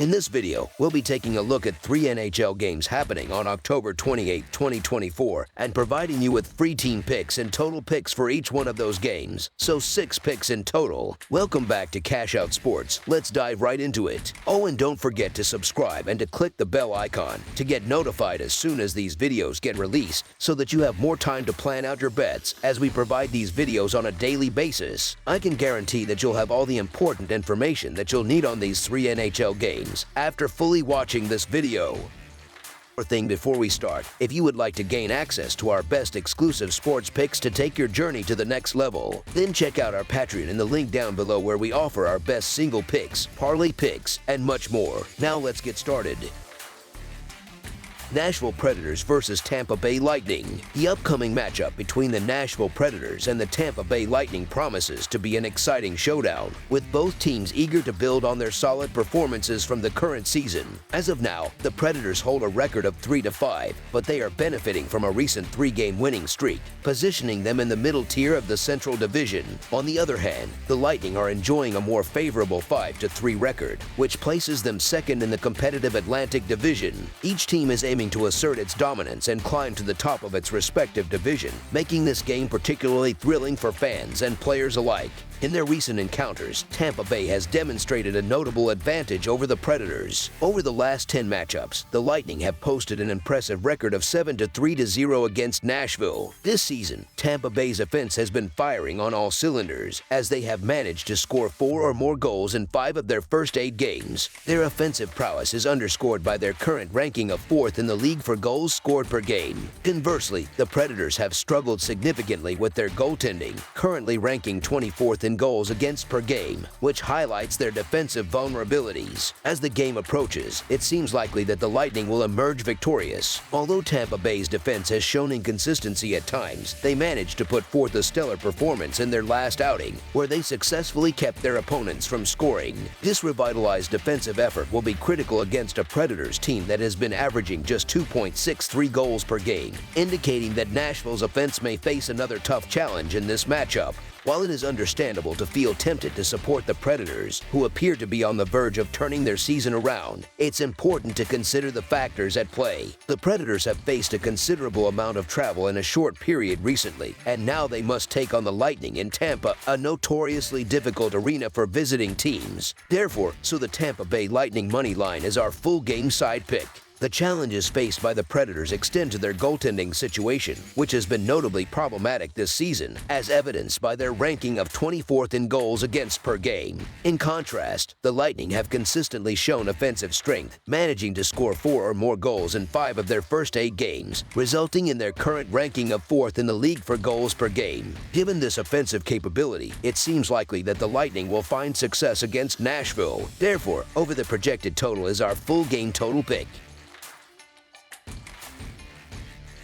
In this video, we'll be taking a look at 3 NHL games happening on October 28, 2024, and providing you with free team picks and total picks for each one of those games, so 6 picks in total. Welcome back to Cash Out Sports. Let's dive right into it. Oh, and don't forget to subscribe and to click the bell icon to get notified as soon as these videos get released, so that you have more time to plan out your bets as we provide these videos on a daily basis. I can guarantee that you'll have all the important information that you'll need on these 3 NHL games after fully watching this video. One thing before we start, if you would like to gain access to our best exclusive sports picks to take your journey to the next level, then check out our Patreon in the link down below, where we offer our best single picks, parlay picks, and much more. Now let's get started. Nashville Predators versus Tampa Bay Lightning. The upcoming matchup between the Nashville Predators and the Tampa Bay Lightning promises to be an exciting showdown, with both teams eager to build on their solid performances from the current season. As of now, the Predators hold a record of 3-5, but they are benefiting from a recent 3-game winning streak, positioning them in the middle tier of the Central Division. On the other hand, the Lightning are enjoying a more favorable 5-3 record, which places them second in the competitive Atlantic Division. Each team is aiming to assert its dominance and climb to the top of its respective division, making this game particularly thrilling for fans and players alike. In their recent encounters, Tampa Bay has demonstrated a notable advantage over the Predators. Over the last 10 matchups, the Lightning have posted an impressive record of 7-3-0 against Nashville. This season, Tampa Bay's offense has been firing on all cylinders, as they have managed to score 4 or more goals in 5 of their first 8 games. Their offensive prowess is underscored by their current ranking of 4th in the league for goals scored per game. Conversely, the Predators have struggled significantly with their goaltending, currently ranking 24th in goals against per game, which highlights their defensive vulnerabilities. As the game approaches, it seems likely that the Lightning will emerge victorious. Although Tampa Bay's defense has shown inconsistency at times, they managed to put forth a stellar performance in their last outing, where they successfully kept their opponents from scoring. This revitalized defensive effort will be critical against a Predators team that has been averaging just 2.63 goals per game, indicating that Nashville's offense may face another tough challenge in this matchup. While it is understandable to feel tempted to support the Predators, who appear to be on the verge of turning their season around, it's important to consider the factors at play. The Predators have faced a considerable amount of travel in a short period recently, and now they must take on the Lightning in Tampa, a notoriously difficult arena for visiting teams. Therefore, the Tampa Bay Lightning money line is our full game side pick. The challenges faced by the Predators extend to their goaltending situation, which has been notably problematic this season, as evidenced by their ranking of 24th in goals against per game. In contrast, the Lightning have consistently shown offensive strength, managing to score 4 or more goals in 5 of their first 8 games, resulting in their current ranking of 4th in the league for goals per game. Given this offensive capability, it seems likely that the Lightning will find success against Nashville. Therefore, over the projected total is our full game total pick.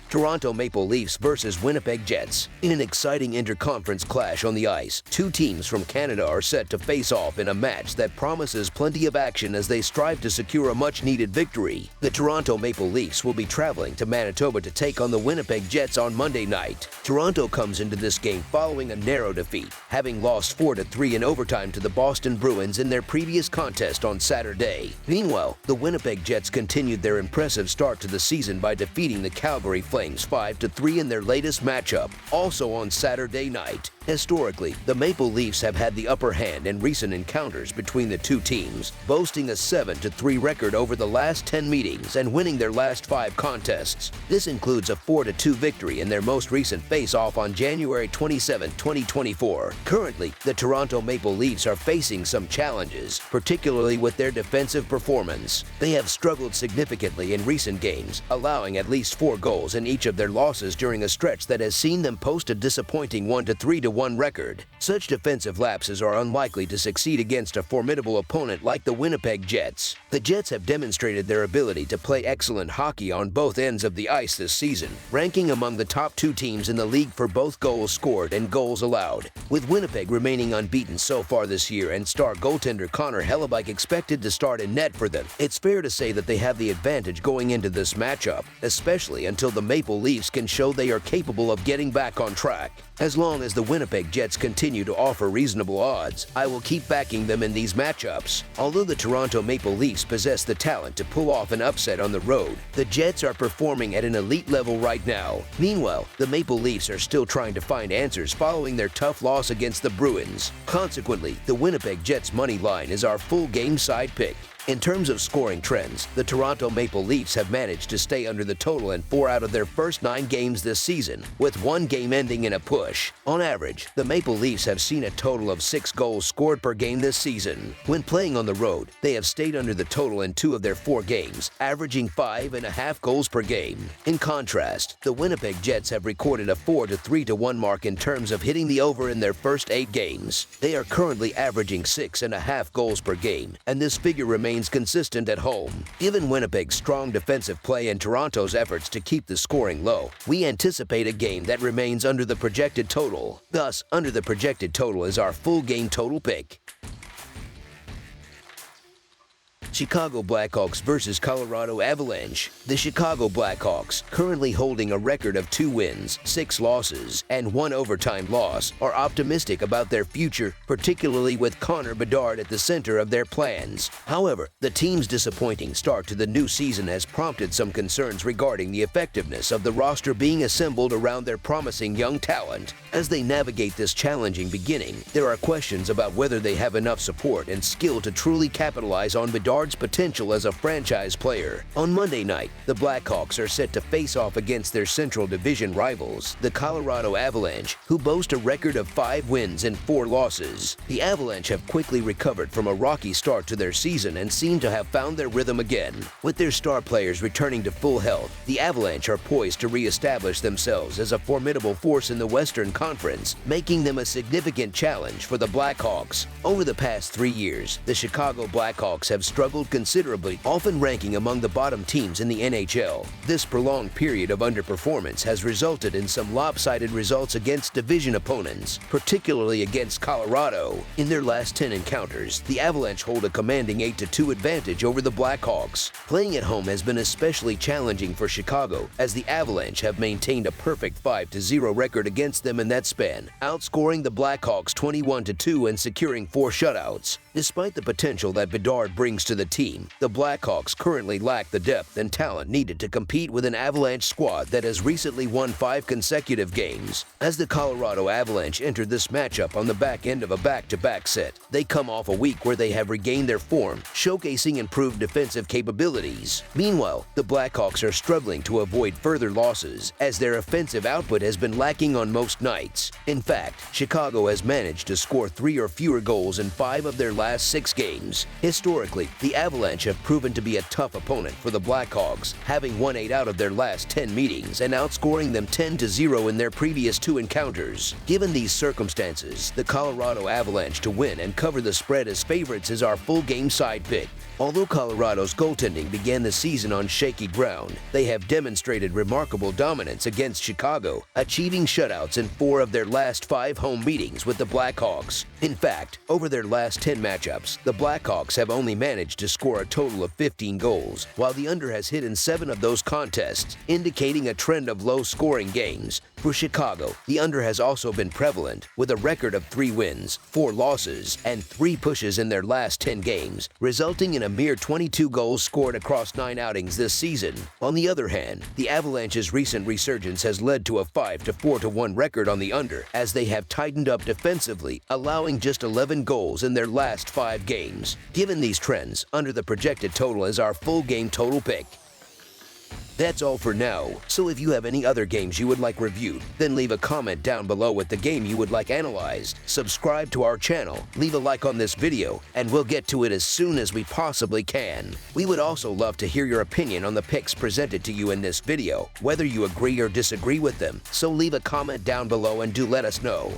Toronto Maple Leafs versus Winnipeg Jets. In an exciting interconference clash on the ice, 2 teams from Canada are set to face off in a match that promises plenty of action as they strive to secure a much-needed victory. The Toronto Maple Leafs will be traveling to Manitoba to take on the Winnipeg Jets on Monday night. Toronto comes into this game following a narrow defeat, having lost 4-3 in overtime to the Boston Bruins in their previous contest on Saturday. Meanwhile, the Winnipeg Jets continued their impressive start to the season by defeating the Calgary Flames 5-3 in their latest matchup, also on Saturday night. Historically, the Maple Leafs have had the upper hand in recent encounters between the 2 teams, boasting a 7-3 record over the last 10 meetings and winning their last 5 contests. This includes a 4-2 victory in their most recent face-off on January 27, 2024. Currently, the Toronto Maple Leafs are facing some challenges, particularly with their defensive performance. They have struggled significantly in recent games, allowing at least 4 goals in each of their losses during a stretch that has seen them post a disappointing 1-3 record. Such defensive lapses are unlikely to succeed against a formidable opponent like the Winnipeg Jets. The Jets have demonstrated their ability to play excellent hockey on both ends of the ice this season, ranking among the top 2 teams in the league for both goals scored and goals allowed. With Winnipeg remaining unbeaten so far this year and star goaltender Connor Hellebuyck expected to start in net for them, it's fair to say that they have the advantage going into this matchup, especially until the Maple Leafs can show they are capable of getting back on track. As long as the Winnipeg Jets continue to offer reasonable odds, I will keep backing them in these matchups. Although the Toronto Maple Leafs possess the talent to pull off an upset on the road, the Jets are performing at an elite level right now. Meanwhile, the Maple Leafs are still trying to find answers following their tough loss against the Bruins. Consequently, the Winnipeg Jets money line is our full game side pick. In terms of scoring trends, the Toronto Maple Leafs have managed to stay under the total in 4 out of their first 9 games this season, with 1 game ending in a push. On average, the Maple Leafs have seen a total of 6 goals scored per game this season. When playing on the road, they have stayed under the total in 2 of their 4 games, averaging 5.5 goals per game. In contrast, the Winnipeg Jets have recorded a 4 to 3 to 1 mark in terms of hitting the over in their first 8 games. They are currently averaging 6.5 goals per game, and this figure remains consistent at home. Given Winnipeg's strong defensive play and Toronto's efforts to keep the scoring low, we anticipate a game that remains under the projected total. Thus, under the projected total is our full game total pick. Chicago Blackhawks versus Colorado Avalanche. The Chicago Blackhawks, currently holding a record of 2 wins, 6 losses, and 1 overtime loss, are optimistic about their future, particularly with Connor Bedard at the center of their plans. However, the team's disappointing start to the new season has prompted some concerns regarding the effectiveness of the roster being assembled around their promising young talent. As they navigate this challenging beginning, there are questions about whether they have enough support and skill to truly capitalize on Bedard's potential as a franchise player. On Monday night, the Blackhawks are set to face off against their Central Division rivals, the Colorado Avalanche, who boast a record of 5 wins and 4 losses. The Avalanche have quickly recovered from a rocky start to their season and seem to have found their rhythm again. With their star players returning to full health, the Avalanche are poised to re-establish themselves as a formidable force in the Western Conference, making them a significant challenge for the Blackhawks. Over the past 3 years, the Chicago Blackhawks have struggled considerably, often ranking among the bottom teams in the NHL. This prolonged period of underperformance has resulted in some lopsided results against division opponents, particularly against Colorado. In their last 10 encounters, the Avalanche hold a commanding 8-2 advantage over the Blackhawks. Playing at home has been especially challenging for Chicago, as the Avalanche have maintained a perfect 5-0 record against them in that span, outscoring the Blackhawks 21-2 and securing 4 shutouts. Despite the potential that Bedard brings to the team, the Blackhawks currently lack the depth and talent needed to compete with an Avalanche squad that has recently won 5 consecutive games. As the Colorado Avalanche entered this matchup on the back end of a back-to-back set, they come off a week where they have regained their form, showcasing improved defensive capabilities. Meanwhile, the Blackhawks are struggling to avoid further losses, as their offensive output has been lacking on most nights. In fact, Chicago has managed to score 3 or fewer goals in 5 of their last 6 games. Historically, the Avalanche have proven to be a tough opponent for the Blackhawks, having won 8 out of their last 10 meetings and outscoring them 10-0 in their previous 2 encounters. Given these circumstances, the Colorado Avalanche to win and cover the spread as favorites is our full game side pick. Although Colorado's goaltending began the season on shaky ground, they have demonstrated remarkable dominance against Chicago, achieving shutouts in 4 of their last 5 home meetings with the Blackhawks. In fact, over their last 10 matchups, the Blackhawks have only managed to score a total of 15 goals, while the under has hit in 7 of those contests, indicating a trend of low-scoring games. For Chicago, the under has also been prevalent, with a record of 3 wins, 4 losses, and 3 pushes in their last 10 games, resulting in a mere 22 goals scored across 9 outings this season. On the other hand, the Avalanche's recent resurgence has led to a 5-4-1 record on the under, as they have tightened up defensively, allowing just 11 goals in their last 5 games. Given these trends, under the projected total is our full game total pick. That's all for now, so if you have any other games you would like reviewed, then leave a comment down below with the game you would like analyzed, subscribe to our channel, leave a like on this video, and we'll get to it as soon as we possibly can. We would also love to hear your opinion on the picks presented to you in this video, whether you agree or disagree with them, so leave a comment down below and do let us know.